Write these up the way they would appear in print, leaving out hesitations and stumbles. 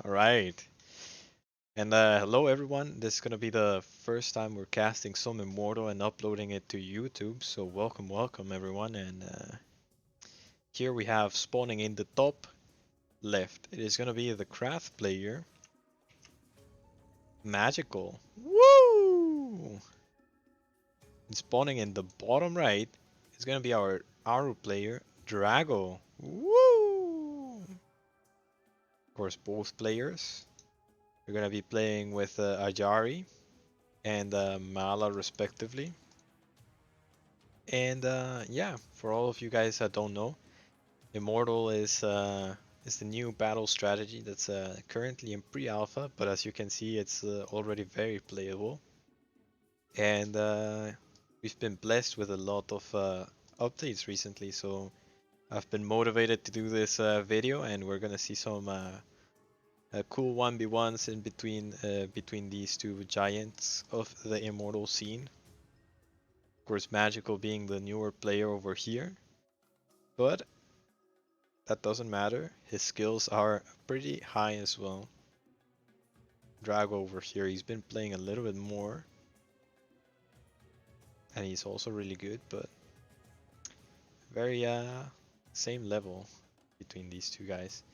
All right. And hello everyone. This is gonna be the first time we're casting some Immortal and uploading it to YouTube. So welcome everyone. And here we have spawning in the top left. It is gonna be the craft player, Magicall. Woo! And spawning in the bottom right is gonna be our Aru player, Drago. Woo! Of course, both players. We're gonna be playing with Ajari and Mala respectively. And yeah, for all of you guys that don't know, Immortal is the new battle strategy that's currently in pre-alpha, but as you can see, it's already very playable. And we've been blessed with a lot of updates recently, so I've been motivated to do this video, and we're gonna see some cool 1v1s in between these two giants of the Immortal scene. Of course, Magical being the newer player over here, but that doesn't matter. His skills are pretty high as well. Drago over here, he's been playing a little bit more, and he's also really good, but very same level between these two guys.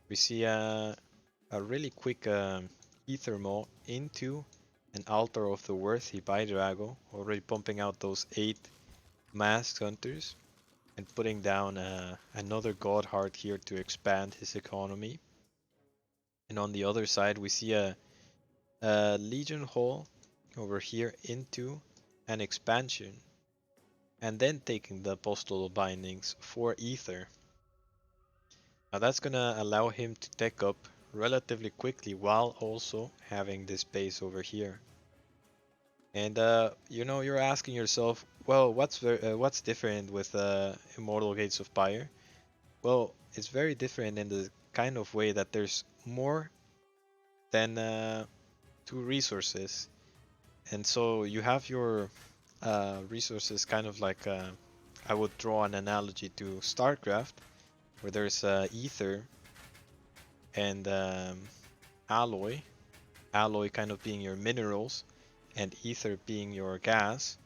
We see a really quick ether maw into an altar of the worthy by Drago, already pumping out those 8 masked hunters and putting down another god heart here to expand his economy. And on the other side, we see a Legion Hall over here into an expansion, and then taking the Apostle Bindings for Ether. Now that's gonna allow him to tech up relatively quickly while also having this base over here. And you know, you're asking yourself, well, what's different with Immortal Gates of Pyre? Well, it's very different in the kind of way that there's more than 2 resources. And so you have your resources kind of like I would draw an analogy to StarCraft, where there's ether and alloy. Alloy kind of being your minerals, and ether being your gas.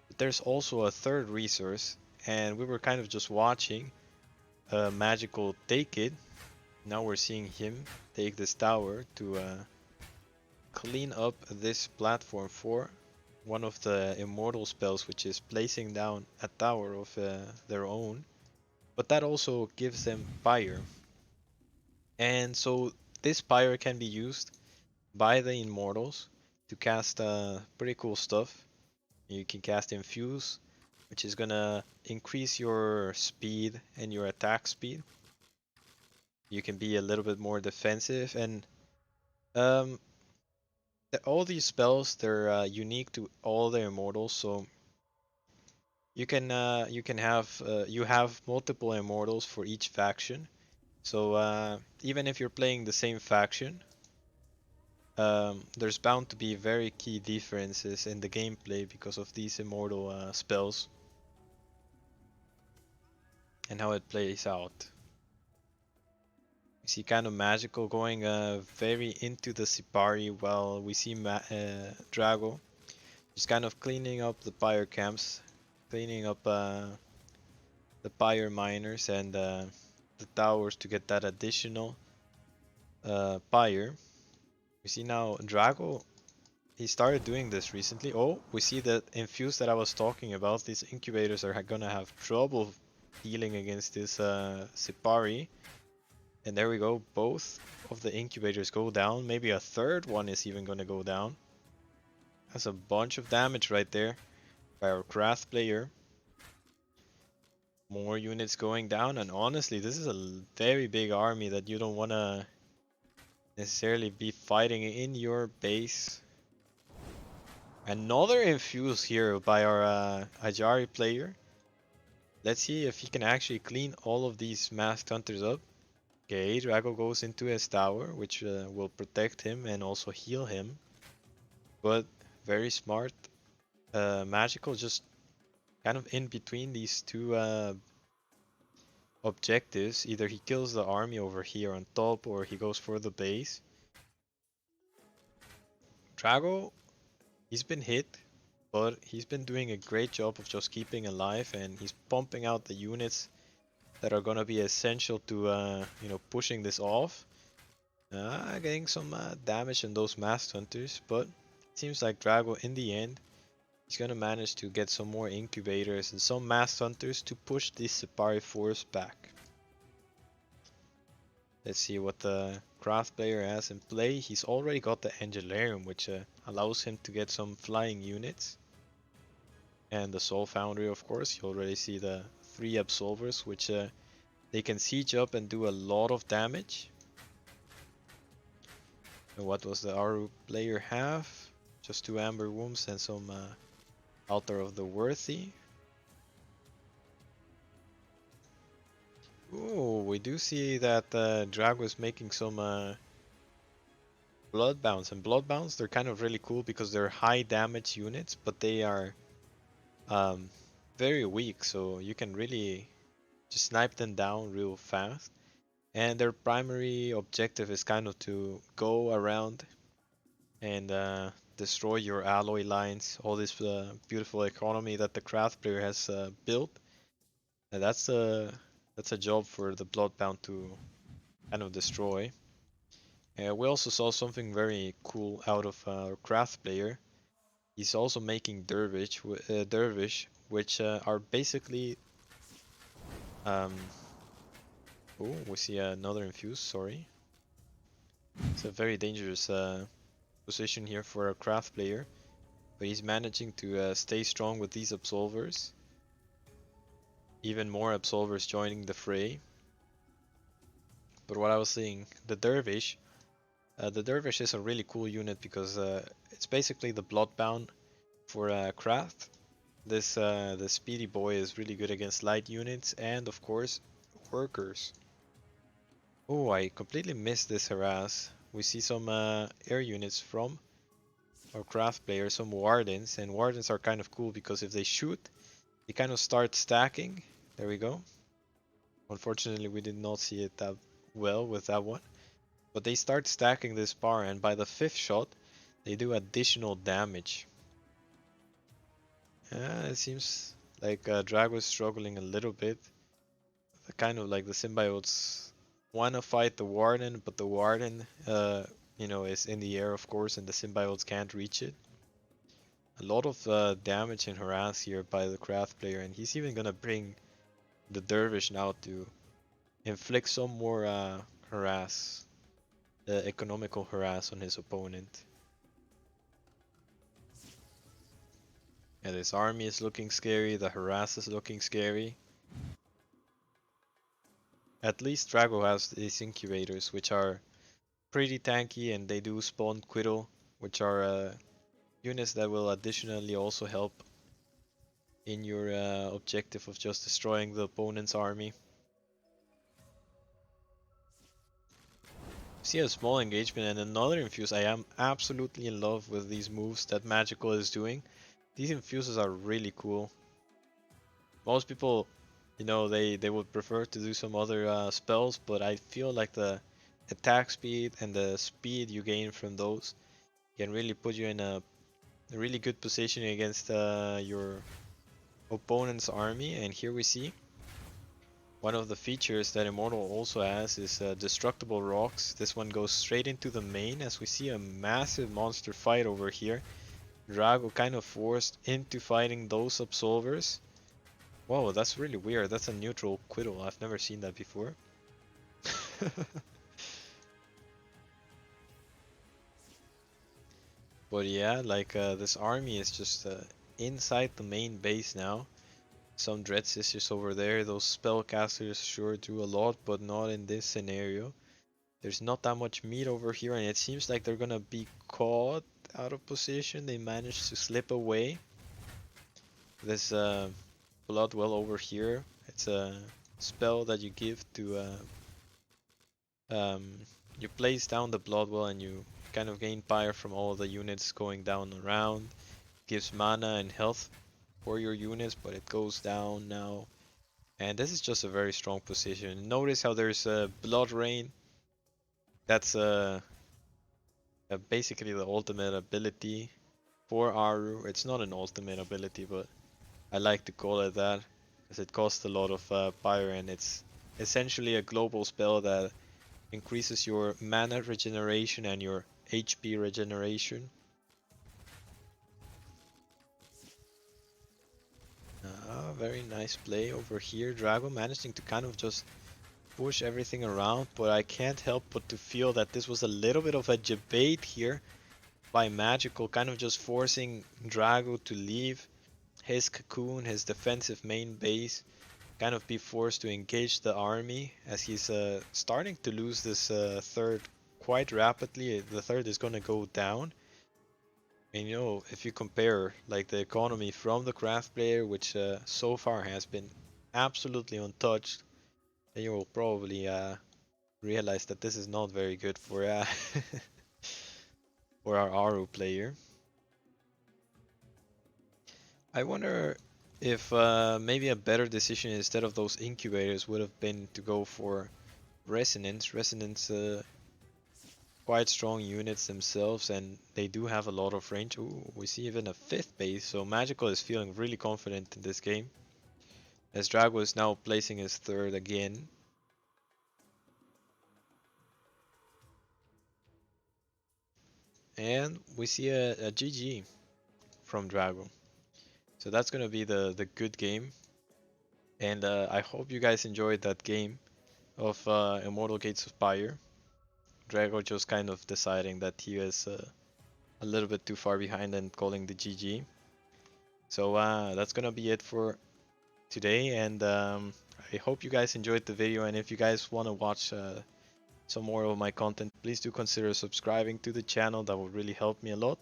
But there's also a third resource, and we were kind of just watching Magicall take it. Now we're seeing him take this tower to clean up this platform for one of the immortal spells, which is placing down a tower of their own, but that also gives them Pyre. And so this Pyre can be used by the immortals to cast pretty cool stuff. You can cast Infuse, which is gonna increase your speed and your attack speed. You can be a little bit more defensive, and um, all these spells, they're unique to all the immortals, so you have multiple immortals for each faction. So even if you're playing the same faction, there's bound to be very key differences in the gameplay because of these immortal spells and how it plays out. We see kind of Magicall going very into the Sipari, while we see Drago just kind of cleaning up the Pyre camps, cleaning up the Pyre miners and the towers to get that additional Pyre. We see now Drago, he started doing this recently. Oh, we see that Infuse that I was talking about, these incubators are gonna have trouble dealing against this Sipari. And there we go, both of the incubators go down. Maybe a third one is even gonna go down. That's a bunch of damage right there by our craft player. More units going down, and honestly, this is a very big army that you don't wanna necessarily be fighting in your base. Another infuse here by our Ajari player. Let's see if he can actually clean all of these masked hunters up. Okay, Drago goes into his tower, which will protect him and also heal him. But very smart. Magicall just kind of in between these two objectives. Either he kills the army over here on top or he goes for the base. Drago, he's been hit, but he's been doing a great job of just keeping alive, and he's pumping out the units that are gonna be essential to pushing this off. Getting some damage on those Masked Hunters, but it seems like Drago in the end he's gonna manage to get some more incubators and some Masked Hunters to push this Seppari force back. Let's see what the craft player has in play. He's already got the Angelarium, which allows him to get some flying units. And the Soul Foundry, of course. You already see the 3 Absolvers, which they can siege up and do a lot of damage. And what was the Aru player have? Just 2 Amber Wombs and some Altar of the Worthy. Ooh, we do see that Drago is making some Bloodbounds. And Bloodbounds, they're kind of really cool because they're high damage units, but they are um, very weak, so you can really just snipe them down real fast. And their primary objective is kind of to go around and destroy your alloy lines, all this beautiful economy that the craft player has built. And that's a job for the Bloodbound to kind of destroy. We also saw something very cool out of our craft player. He's also making Dervish, which are basically. Um, oh, we see another infuse. Sorry, it's a very dangerous position here for a craft player, but he's managing to stay strong with these absolvers. Even more absolvers joining the fray. But what I was saying, the Dervish is a really cool unit because it's basically the Bloodbound for craft. The speedy boy is really good against light units and of course workers. Oh, I completely missed this harass. We see some air units from our craft player, some wardens, and wardens are kind of cool because if they shoot, they kind of start stacking. There we go. Unfortunately, we did not see it that well with that one. But they start stacking this bar, and by the 5th shot, they do additional damage. It seems like Drago is struggling a little bit. Kind of like the symbiotes want to fight the Warden, but the Warden, is in the air, of course, and the symbiotes can't reach it. A lot of damage and harass here by the craft player, and he's even gonna bring the Dervish now to inflict some more harass, economical harass on his opponent. And his army is looking scary, the harass is looking scary. At least Drago has these incubators, which are pretty tanky, and they do spawn Quiddle, which are units that will additionally also help in your objective of just destroying the opponent's army. See a small engagement and another infuse. I am absolutely in love with these moves that Magicall is doing. These infuses are really cool. Most people, they would prefer to do some other spells, but I feel like the attack speed and the speed you gain from those can really put you in a really good position against your opponent's army. And here we see one of the features that Immortal also has is destructible rocks. This one goes straight into the main as we see a massive monster fight over here. Drago kind of forced into fighting those absolvers. Whoa, that's really weird. That's a neutral Quiddle. I've never seen that before. But yeah, like this army is just inside the main base now. Some Dread Sisters over there. Those spellcasters sure do a lot, but not in this scenario. There's not that much meat over here, and it seems like they're gonna be caught out of position. They managed to slip away. This Bloodwell over here. It's a spell that you give to you place down the Bloodwell and you kind of gain Pyre from all the units going down around. Gives mana and health for your units, but it goes down now. And this is just a very strong position. Notice how there's a Blood Rain. That's basically the ultimate ability for Aru. It's not an ultimate ability, but I like to call it that because it costs a lot of Pyre, and it's essentially a global spell that increases your mana regeneration and your HP regeneration. Very nice play over here. Drago managing to kind of just push everything around, but I can't help but to feel that this was a little bit of a debate here by Magicall, kind of just forcing Drago to leave his cocoon, his defensive main base, kind of be forced to engage the army as he's starting to lose this third quite rapidly. The third is going to go down. And you know, if you compare like the economy from the craft player, which so far has been absolutely untouched, then you will probably realize that this is not very good for for our Aru player. I wonder if maybe a better decision instead of those incubators would have been to go for Resonance. Resonance quite strong units themselves, and they do have a lot of range. Ooh, we see even a fifth base, so Magicall is feeling really confident in this game. As Drago is now placing his third again. And we see a GG from Drago. So that's gonna be the good game. And I hope you guys enjoyed that game of Immortal Gates of Pyre. Drago just kind of deciding that he is a little bit too far behind and calling the GG. So that's gonna be it for today, and I hope you guys enjoyed the video. And if you guys want to watch some more of my content, please do consider subscribing to the channel. That will really help me a lot.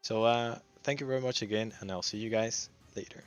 So thank you very much again, and I'll see you guys later.